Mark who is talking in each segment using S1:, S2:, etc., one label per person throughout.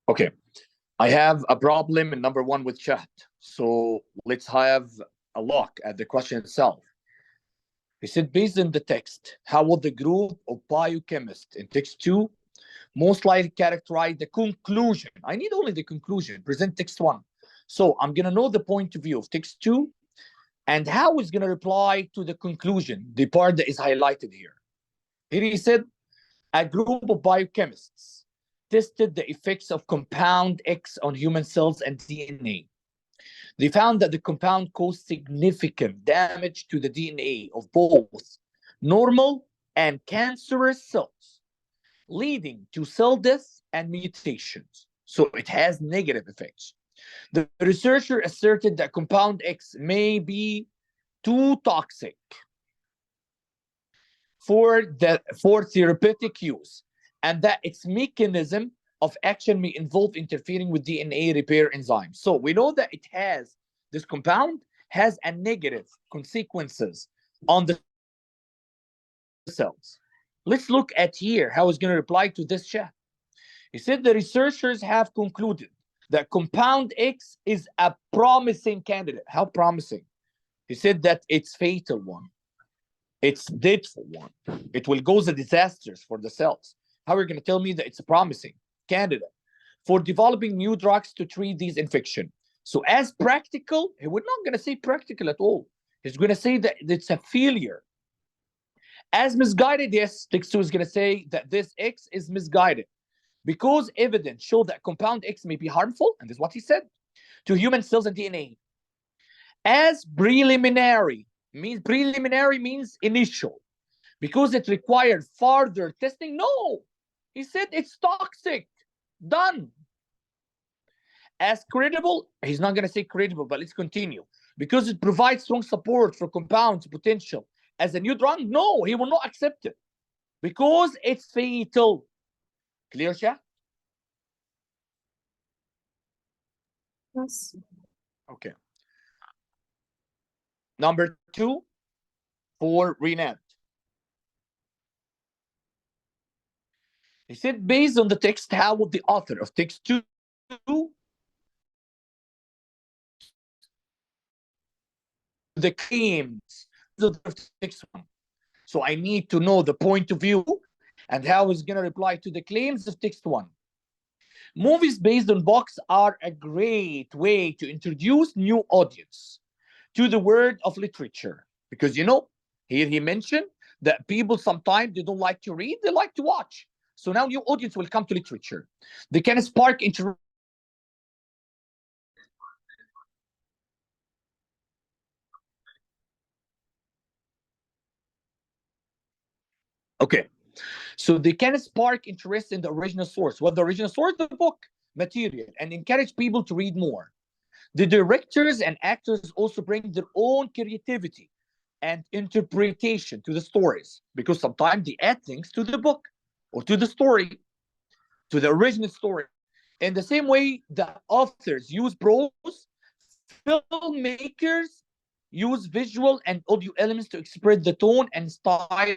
S1: Okay, I have a problem in number one with chat. So let's have a look at the question itself. He said, based on the text, how would the group of biochemists in text two most likely characterize the conclusion? I need only the conclusion. Present text one. So I'm going to know the point of view of text two and how it's going to reply to the conclusion, the part that is highlighted here. Here he said, a group of biochemists tested the effects of compound X on human cells and DNA. They found that the compound caused significant damage to the DNA of both normal and cancerous cells, leading to cell death and mutations. So it has negative effects. The researcher asserted that compound X may be too toxic for therapeutic use, and that its mechanism of action may involve interfering with DNA repair enzymes. So we know that this compound has a negative consequences on the cells. Let's look at here how it's going to reply to this chat. He said the researchers have concluded that compound X is a promising candidate. How promising? He said that it's fatal one. It's deadful one. It will cause a disasters for the cells. How are you going to tell me that it's a promising candidate for developing new drugs to treat these infections? So as practical, we're not going to say practical at all. He's going to say that it's a failure. As misguided, yes, text 2 is going to say that this X is misguided because evidence show that compound X may be harmful, and this is what he said, to human cells and DNA. As preliminary means initial, because it required further testing. No, he said it's toxic. Done. As credible, he's not going to say credible, but let's continue. Because it provides strong support for compounds potential as a new drug. No, he will not accept it because it's fatal. Clear, chat?
S2: Yes.
S1: Okay. Number 2 for Renat. He said, based on the text, how would the author of text 2 the claims of text 1? So I need to know the point of view and how it's going to reply to the claims of text 1. Movies based on books are a great way to introduce new audience to the world of literature. Because, here he mentioned that people sometimes they don't like to read, they like to watch. So now new audience will come to literature. They can spark interest. Okay. So they can spark interest in the original source. What the original source? The book material, and encourage people to read more. The directors and actors also bring their own creativity and interpretation to the stories, because sometimes they add things to the book or to the story, to the original story. In the same way that authors use prose, filmmakers use visual and audio elements to express the tone and style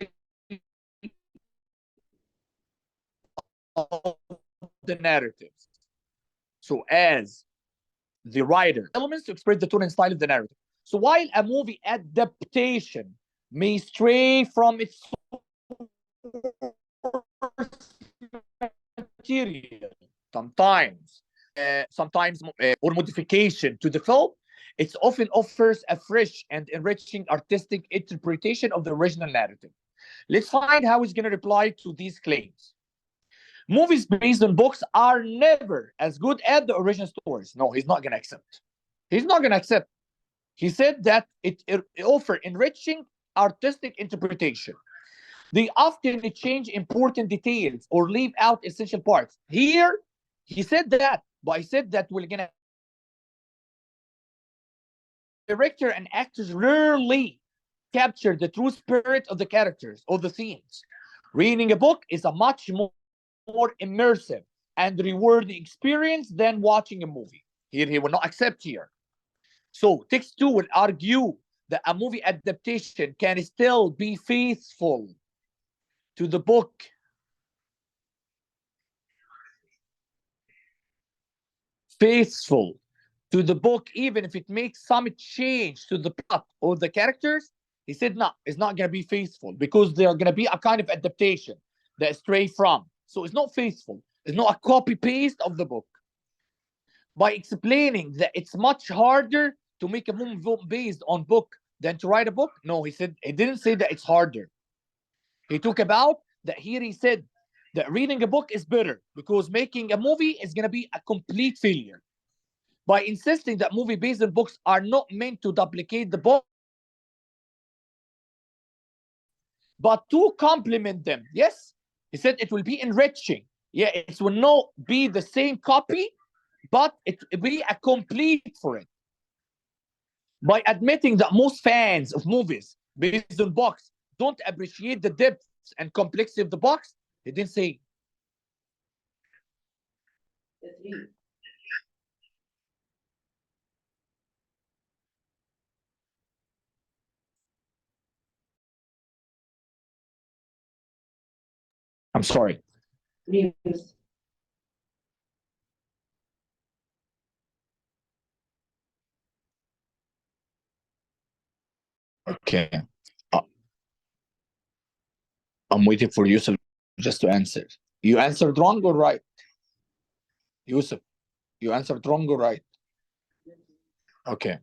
S1: of the narratives. So as the writer, elements to express the tone and style of the narrative. So while a movie adaptation may stray from its material, sometimes or modification to the film, it often offers a fresh and enriching artistic interpretation of the original narrative. Let's find how he's going to reply to these claims. Movies based on books are never as good as the original stories. No, he's not going to accept. He's not going to accept. He said that it offers enriching artistic interpretation. They often change important details or leave out essential parts. Here, he said that, but I said that we're going to. Director and actors rarely capture the true spirit of the characters or the themes. Reading a book is a much more immersive and rewarding experience than watching a movie. Here, he will not accept here. So, text 2 will argue that a movie adaptation can still be faithful to the book faithful to the book, even if it makes some change to the plot or the characters? He said, no, it's not going to be faithful because they're going to be a kind of adaptation that stray from. So it's not faithful. It's not a copy paste of the book. By explaining that it's much harder to make a movie based on book than to write a book. No, he said, he didn't say that it's harder. He talked about that here. He said that reading a book is better because making a movie is going to be a complete failure. By insisting that movie based on books are not meant to duplicate the book, but to complement them. Yes, he said it will be enriching. Yeah, it will not be the same copy, but it will be a complete for it. By admitting that most fans of movies based on books don't appreciate the depth and complexity of the box, he didn't say. I'm sorry. Okay. Uh, I'm waiting for Yusuf just to answer. You answered wrong or right? Yusuf, you answered wrong or right? Okay.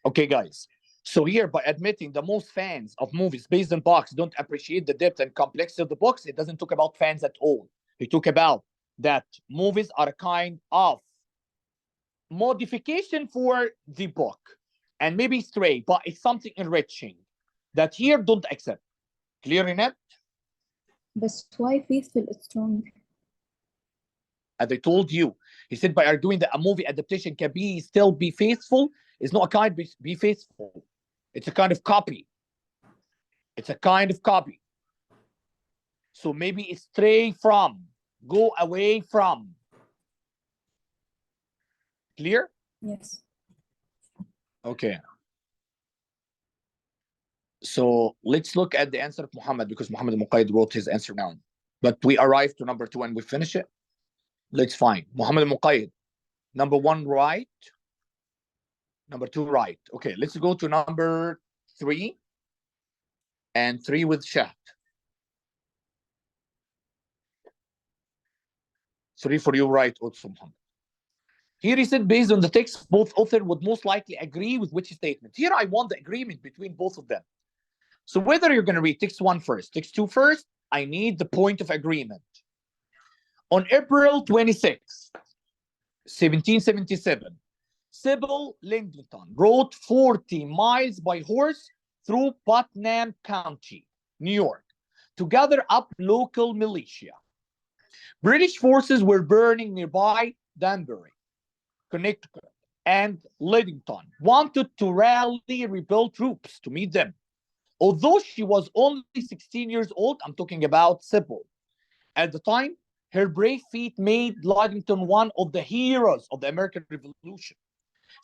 S1: Okay, guys. So here, by admitting the most fans of movies based on books don't appreciate the depth and complexity of the books, it doesn't talk about fans at all. He talk about that movies are a kind of modification for the book and maybe stray, but it's something enriching that here don't accept. Clear enough?
S2: But why faithful is strong?
S1: As I told you, he said by arguing that a movie adaptation can still be faithful, it's not a kind of be faithful. It's a kind of copy. It's a kind of copy. So maybe stray from, go away from. Clear?
S2: Yes.
S1: Okay. So let's look at the answer of Muhammad because Muhammad Muqayyid wrote his answer now. But we arrived to number 2 and we finish it. Let's find Muhammad Muqayyid. Number 1 right. Number 2 right. Okay, let's go to number 3 and 3 with Shahd. 3 for you right also, Muhammad. Here he said based on the text, both authors would most likely agree with which statement. Here I want the agreement between both of them. So whether you're going to read text 1 first, text 2 first, I need the point of agreement. On April 26, 1777, Sybil Lingleton rode 40 miles by horse through Putnam County, New York, to gather up local militia. British forces were burning nearby Danbury, Connecticut, and Lidington wanted to rally rebel troops to meet them. Although she was only 16 years old, I'm talking about Sybil, at the time, her brave feat made Ludington one of the heroes of the American Revolution.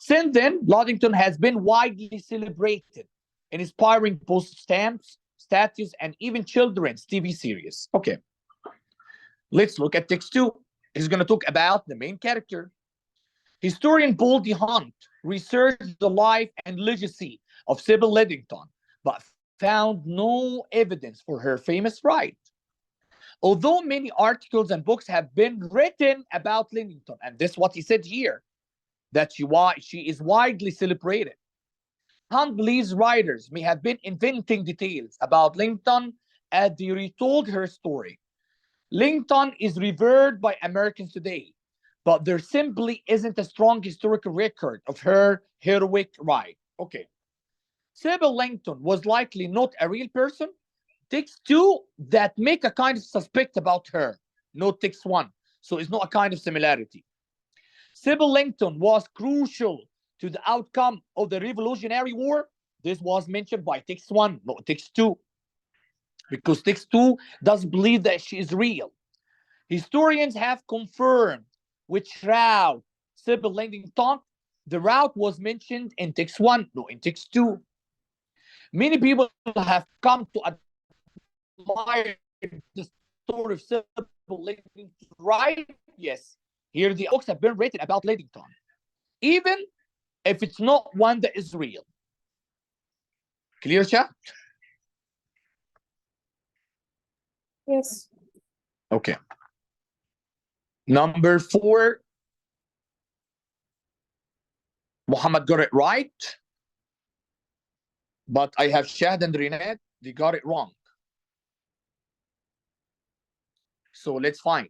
S1: Since then, Ludington has been widely celebrated, inspiring post stamps, statues, and even children's TV series. Okay, let's look at text 2. He's going to talk about the main character. Historian Paul D. Hunt researched the life and legacy of Sybil Ludington, but found no evidence for her famous ride. Although many articles and books have been written about Ludington, and this is what he said here, that she is widely celebrated, Hunt believes writers may have been inventing details about Ludington as they retold her story. Ludington is revered by Americans today, but there simply isn't a strong historical record of her heroic ride. Okay. Sybil Ludington was likely not a real person. Text 2 that make a kind of suspect about her. No text 1. So it's not a kind of similarity. Sybil Ludington was crucial to the outcome of the Revolutionary War. This was mentioned by text 1, not text 2. Because text 2 does believe that she is real. Historians have confirmed which route Sybil Ludington. The route was mentioned in text 1, no, in text 2. Many people have come to admire the story of Sybil Ludington right? Yes. Here the books have been written about Lidington, even if it's not one that is real. Clear, chat?
S2: Yes.
S1: Okay. Number 4. Muhammad got it right. But I have Shahd and Rinat, they got it wrong. So let's find.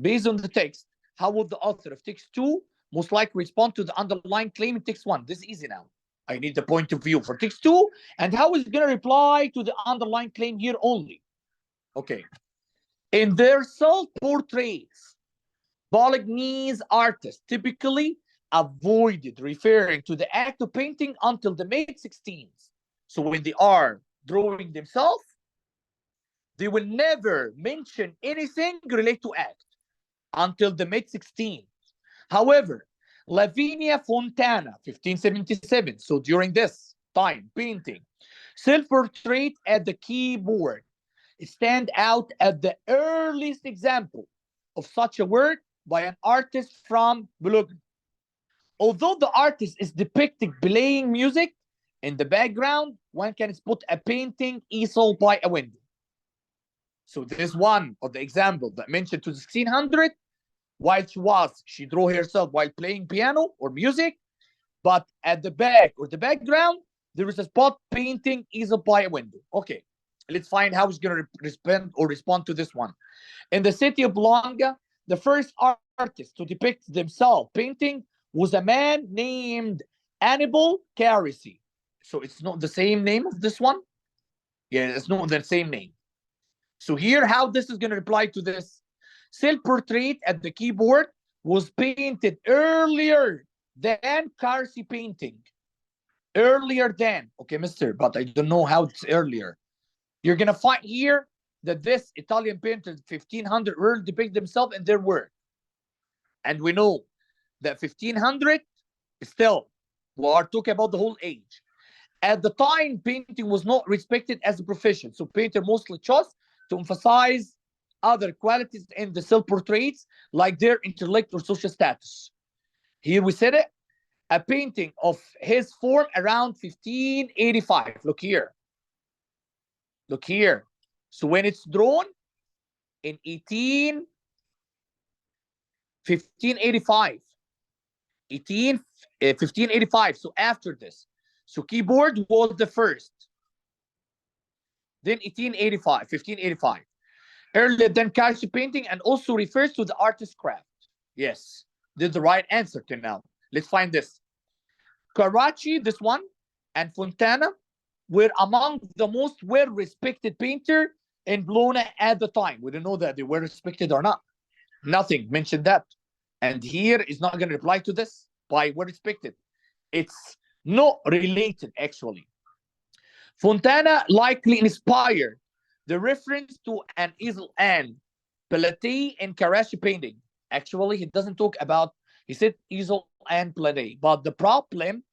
S1: Based on the text, how would the author of text 2 most likely respond to the underlying claim in text 1? This is easy now. I need the point of view for text 2 and how is it going to reply to the underlying claim here only. Okay. In their self-portraits, Bolognese artists typically avoided referring to the act of painting until the mid-16th. So when they are drawing themselves, they will never mention anything related to act until the mid-16th. However, Lavinia Fontana, 1577, so during this time, painting, self-portrait at the keyboard stand out as the earliest example of such a work by an artist from Bologna. Although the artist is depicted playing music, in the background, one can spot a painting easel by a window. So this one of the example that mentioned to 1600, while she drew herself while playing piano or music, but at the back or the background, there is a spot painting easel by a window. Okay, let's find how it's going to respond to this one. In the city of Bologna, the first artist to depict themselves painting was a man named Annibale Carrisi. So it's not the same name of this one? Yeah, it's not the same name. So here, how this is going to reply to this? Self-portrait at the keyboard was painted earlier than Carrisi painting. Earlier than. Okay, mister, but I don't know how it's earlier. You're going to find here that this Italian painter, 1500, will depict themselves in their work. And we know that 1500, still, we are talking about the whole age. At the time, painting was not respected as a profession. So painter mostly chose to emphasize other qualities in the self-portraits, like their intellect or social status. Here we said it, a painting of his form around 1585. Look here. Look here. So when it's drawn in 1585, 1585, so after this. So keyboard was the first. Then 1585. Earlier than Carrisi painting, and also refers to the artist's craft. Yes, this is the right answer till now. Let's find this. Carracci, this one, and Fontana were among the most well-respected painter in Bologna at the time. We don't know that they were respected or not. Nothing mentioned that. And here is not going to reply to this by well respected. It's not related, actually. Fontana likely inspired the reference to an easel and platé in Carracci painting. Actually, he doesn't talk about, he said easel and platé. But the problem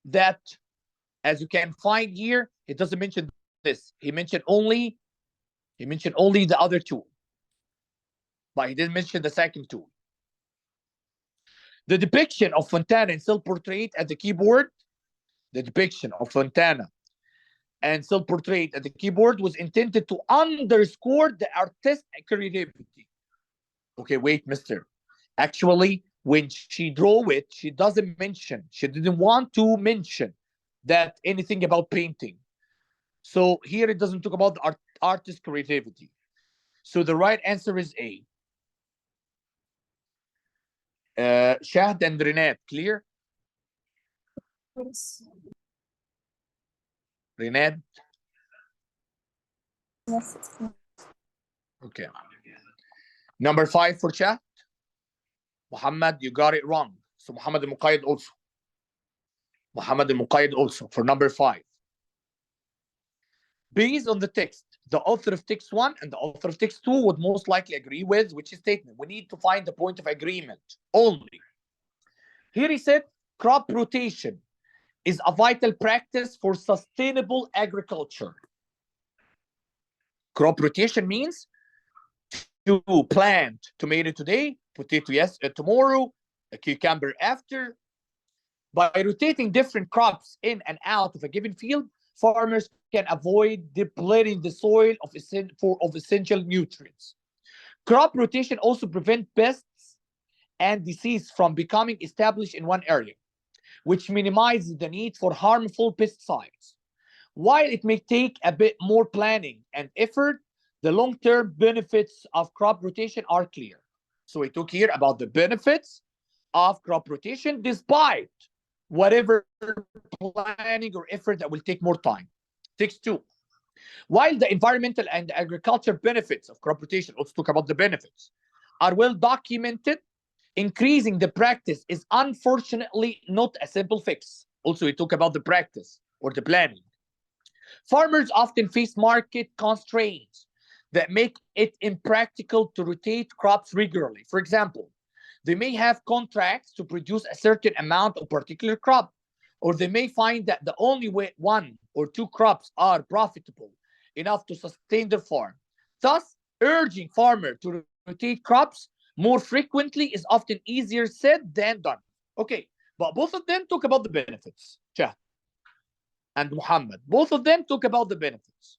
S1: that, as you can find here, he doesn't mention this. He mentioned only the other two. But he didn't mention the second two. The depiction of Fontana in self-portrait at the keyboard, and self-portrait at the keyboard was intended to underscore the artistic creativity. Okay, wait, mister. Actually, when she drew it, she didn't want to mention that anything about painting. So here it doesn't talk about the artist creativity. So the right answer is A. Shahd and Rinat, clear?
S2: Yes.
S1: Rinat?
S2: Yes.
S1: Okay. Number 5 for chat. Muhammad, you got it wrong. So Muhammad al-Muqayyid also. Muhammad al-Muqayyid also for number 5. Based on the text, the author of text 1 and the author of text 2 would most likely agree with which statement. We need to find the point of agreement only. Here he said, crop rotation is a vital practice for sustainable agriculture. Crop rotation means plant tomato today, potato tomorrow, a cucumber after. By rotating different crops in and out of a given field, farmers can avoid depleting the soil of essential nutrients. Crop rotation also prevents pests and disease from becoming established in one area, which minimizes the need for harmful pesticides. While it may take a bit more planning and effort, the long-term benefits of crop rotation are clear. So we talk here about the benefits of crop rotation despite whatever planning or effort that will take more time. Takes two. While the environmental and agriculture benefits of crop rotation, let's talk about the benefits, are well documented, increasing the practice is unfortunately not a simple fix. Also, we talk about the practice or the planning. Farmers often face market constraints that make it impractical to rotate crops regularly. For example, they may have contracts to produce a certain amount of particular crop, or they may find that the only way one or two crops are profitable enough to sustain their farm. Thus, urging farmers to rotate crops more frequently is often easier said than done. Okay, but both of them talk about the benefits. Shah and Muhammad, both of them talk about the benefits.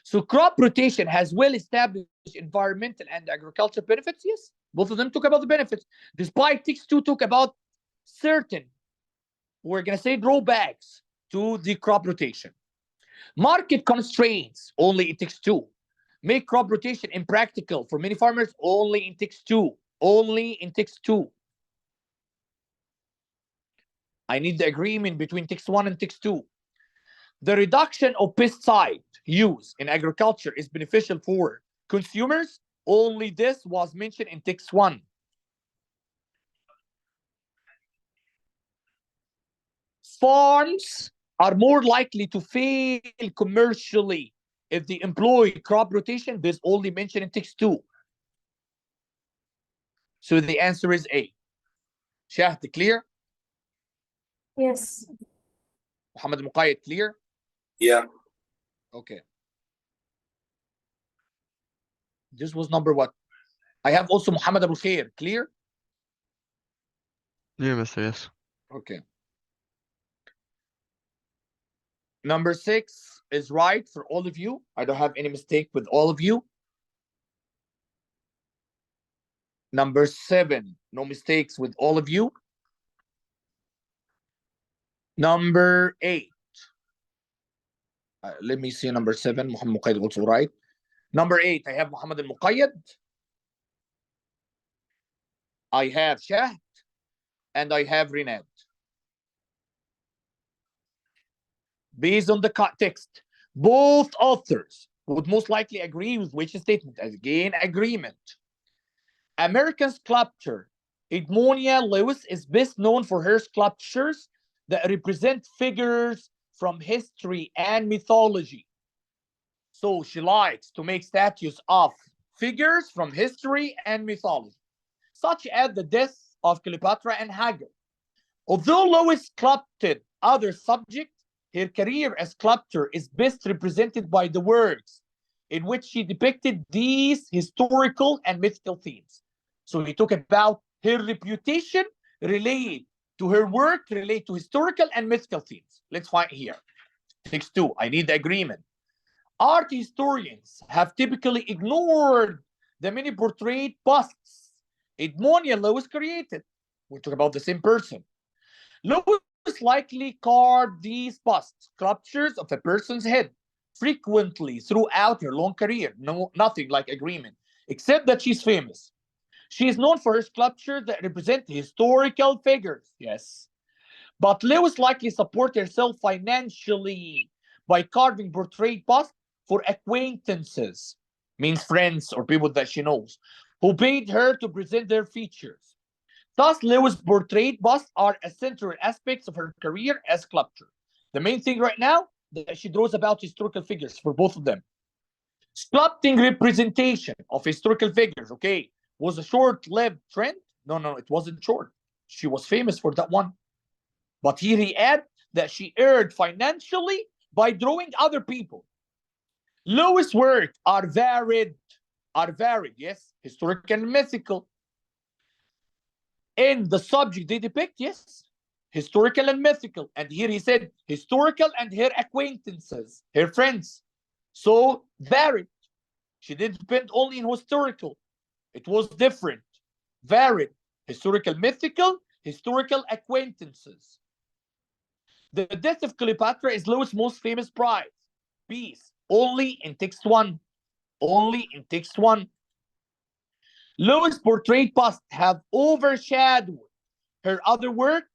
S1: So crop rotation has well-established environmental and agriculture benefits. Yes, both of them talk about the benefits. Despite Text 2 talk about certain, we're going to say, drawbacks to the crop rotation. Market constraints, only in Text 2, make crop rotation impractical for many farmers, only in Text 2. Only in Text 2. I need the agreement between Text 1 and Text 2. The reduction of pesticide use in agriculture is beneficial for consumers. Only this was mentioned in Text 1. Farms are more likely to fail commercially if they employ crop rotation. This only mentioned in Text 2. So the answer is A. Shahd, clear?
S2: Yes.
S1: Muhammad Muqayyad, clear?
S3: Yeah.
S1: Okay. This was number what? I have also Muhammad Abu Khair, clear?
S4: Yeah, Mr. Yes.
S1: Okay. Number 6 is right for all of you. I don't have any mistake with all of you. Number 7, no mistakes with all of you. Number 8. Let me see number 7. Muhammad Muqayyad also right. Number 8, I have Muhammad al-Muqayyad. I have Shahd. And I have Rinad. Based on the text, both authors would most likely agree with which statement? Again, agreement. American sculptor Edmonia Lewis is best known for her sculptures that represent figures from history and mythology. So she likes to make statues of figures from history and mythology, such as the deaths of Cleopatra and Hagar. Although Lewis sculpted other subjects, her career as sculptor is best represented by the works in which she depicted these historical and mythical themes. So he talk about her reputation related to her work, related to historical and mythical themes. Let's find here. Text 2, I need the agreement. Art historians have typically ignored the many portrait busts Edmonia Lewis created. We talk about the same person. Lewis likely carved these busts, sculptures of a person's head, frequently throughout her long career. No, nothing like agreement, except that she's famous. She is known for her sculptures that represent historical figures. Yes. But Lewis likely supported herself financially by carving portrait busts for acquaintances, means friends or people that she knows, who paid her to present their features. Thus, Lewis' portrait busts are essential aspects of her career as sculptor. The main thing right now that she draws about historical figures for both of them. Sculpting representation of historical figures, okay, was a short-lived trend. No, it wasn't short. She was famous for that one. But here he adds that she earned financially by drawing other people. Lewis' work are varied are varied, yes, historical and mythical. In the subject they depict, yes, historical and mythical. And here he said historical and her acquaintances, her friends. So varied. She didn't depend only in historical. It was different, varied, historical, mythical, historical acquaintances. The death of Cleopatra is Lewis' most famous prize, piece, only in text 1. Only in text 1. Lewis' portrait bust have overshadowed her other work.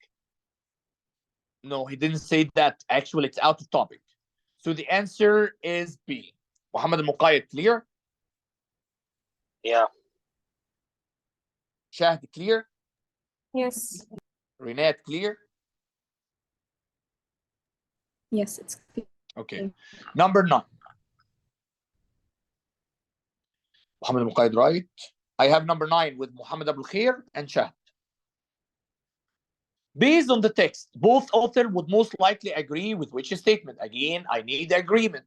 S1: No, he didn't say that. Actually, it's out of topic. So the answer is B. Muhammad al-Muqayyad, clear?
S3: Yeah.
S1: Shahd, clear?
S2: Yes.
S1: Rinat, clear?
S2: Yes, it's clear.
S1: Okay. Number 9. Muhammad al-Muqayyad, right? I have number 9 with Muhammad Abul Khair and Shahd. Based on the text, both authors would most likely agree with which statement? Again, I need agreement.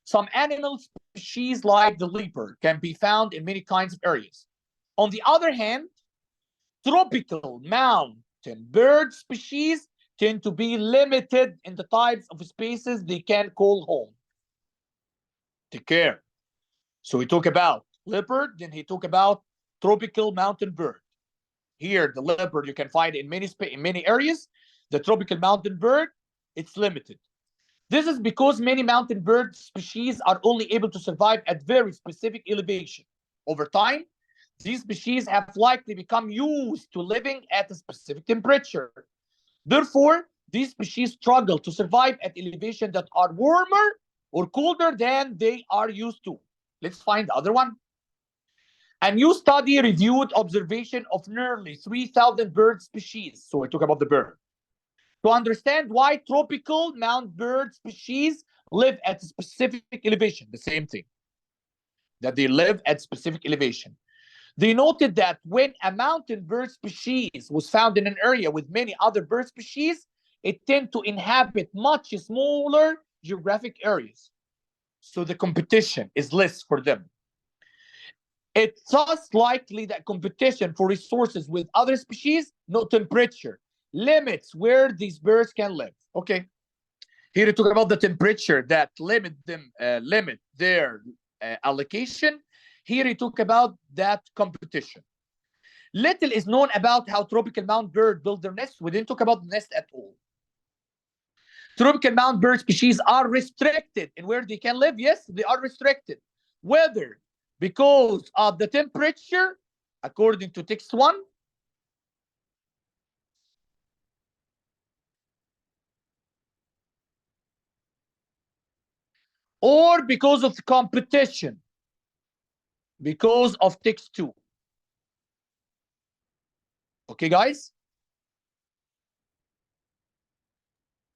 S1: Some animal species like the leopard can be found in many kinds of areas. On the other hand, tropical mountain bird species tend to be limited in the types of spaces they can call home. Take care. So he talked about leopard, then he talked about tropical mountain bird. Here, the leopard you can find in many areas. The tropical mountain bird, it's limited. This is because many mountain bird species are only able to survive at very specific elevation. Over time, these species have likely become used to living at a specific temperature. Therefore, these species struggle to survive at elevations that are warmer or colder than they are used to. Let's find the other one. A new study reviewed observation of nearly 3,000 bird species. So I talk about the bird. To understand why tropical mountain bird species live at a specific elevation, the same thing, that they live at specific elevation. They noted that when a mountain bird species was found in an area with many other bird species, it tended to inhabit much smaller geographic areas. So the competition is less for them. It's thus likely that competition for resources with other species, no temperature, limits where these birds can live. Okay. Here we talk about the temperature that limit their allocation. Here we talk about that competition. Little is known about how tropical mountain birds build their nests. We didn't talk about the nest at all. Tropical mountain bird species are restricted in where they can live. Yes, they are restricted. Whether because of the temperature, according to text 1, or because of the competition, because of text 2. Okay, guys?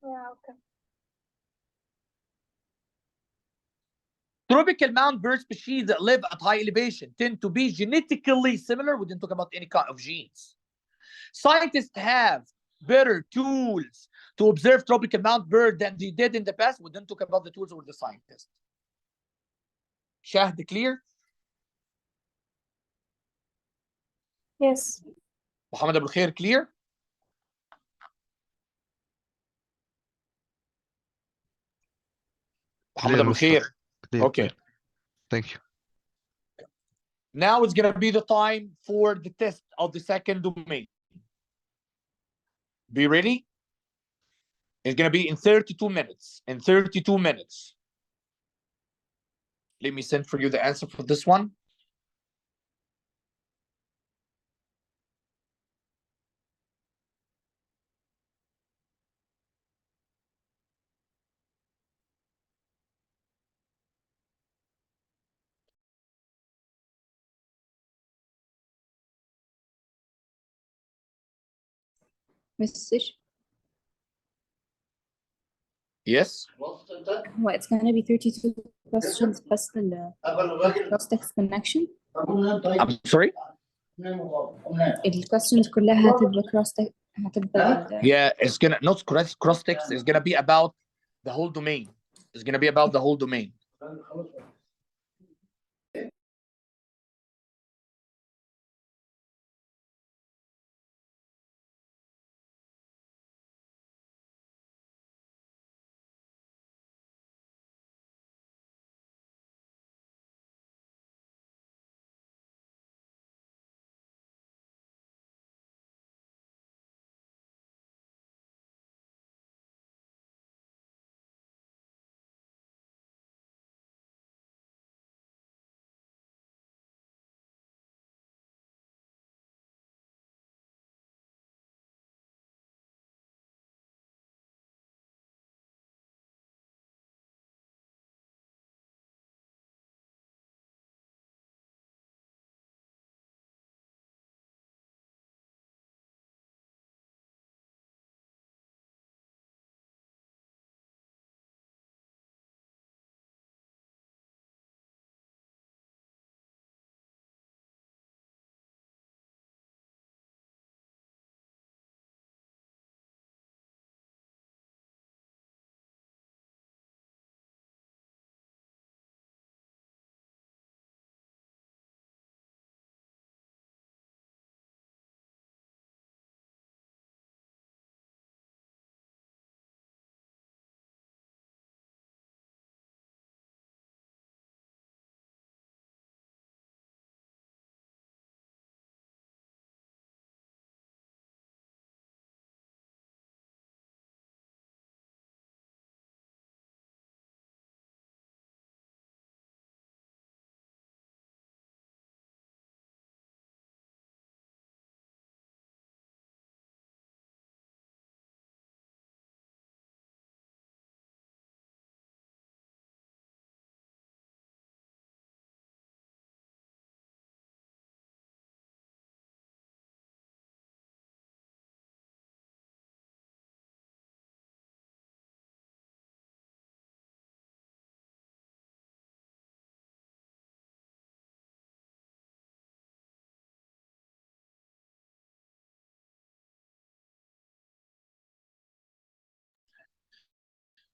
S2: Yeah, okay.
S1: Tropical mountain bird species that live at high elevation tend to be genetically similar. We didn't talk about any kind of genes. Scientists have better tools to observe tropical mountain bird than they did in the past. We didn't talk about the tools or the scientists. Shahd, clear?
S2: Yes.
S1: Muhammad Abul Khair, clear? Muhammad Abul Khair. Okay.
S4: Thank you.
S1: Now it's going to be the time for the test of the second domain. Be ready? It's going to be in 32 minutes. In 32 minutes. Let me send for you the answer for this one.
S5: Mr.
S1: Yes?
S5: هو it's gonna be 32 questions بس cross text connection.
S1: I'm sorry?
S5: ال questions كلها هتبقى cross text هتبقى
S1: Yeah, it's gonna not cross text. It's gonna be about the whole domain. It's gonna be about the whole domain.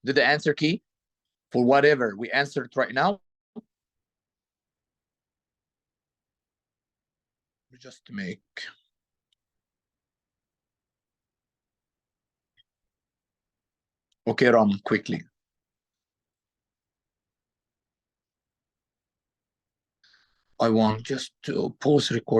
S1: Did the answer key for whatever we answered right now? Just make. Okay, Ram, quickly. I want just to pause record.